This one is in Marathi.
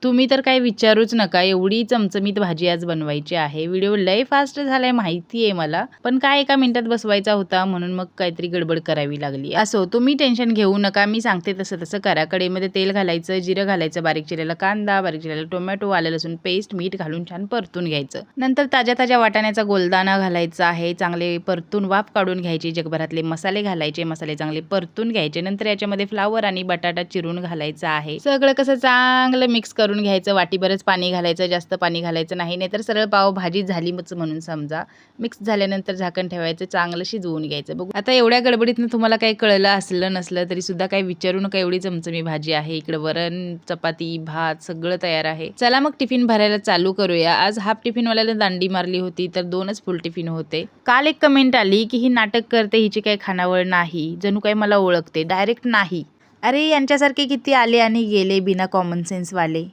तुम्ही तर काही विचारूच नका, एवढी चमचमीत भाजी आज बनवायची आहे. व्हिडिओ लय फास्ट झालाय माहिती आहे मला, पण काय एका मिनिटात बसवायचा होता म्हणून मग काहीतरी गडबड करावी लागली. असो, तुम्ही टेन्शन घेऊ नका, मी सांगते तसं तसं करा. कढईमध्ये तेल घालायचं, जिरं घालायचं, बारीक चिरलेला कांदा, बारीक चिरलेला टोमॅटो, आलं लसूण पेस्ट, मीठ घालून छान परतून घ्यायचं. नंतर ताज्या ताज्या वाटाण्याचा गोलदाणा घालायचा आहे, चांगले परतून वाफ काढून घ्यायची. जगभरातले मसाले घालायचे, मसाले चांगले परतून घ्यायचे. नंतर याच्यामध्ये फ्लावर आणि बटाटा चिरून घालायचा आहे. सगळं कसं चांगलं मिक्स करून घ्यायचं. वाटीभरच पाणी घालायचं, जास्त पाणी घालायचं नाही, नाहीतर सरळ पावभाजी झालीच म्हणून समजा. मिक्स झाल्यानंतर झाकण ठेवायचं, चांगलं शिजवून घ्यायचं. बघू आता एवढ्या गडबडीतनं तुम्हाला काही कळलं असलं नसलं तरी सुद्धा काही विचारू नका, एवढी चमचमी भाजी आहे. इकडे वरण, चपाती, भात सगळं तयार आहे. चला मग टिफिन भरायला चालू करूया. आज हाफ टिफिनवाल्याला दांडी मारली होती तर 2च फुल टिफिन होते. काल एक कमेंट आली की ही नाटक करते, हिची काही खानावळ नाही, जणू काही मला ओळखते. डायरेक्ट नाही. अरे यांच्यासारखे किती आले आणि गेले बिना कॉमन सेन्स वाले.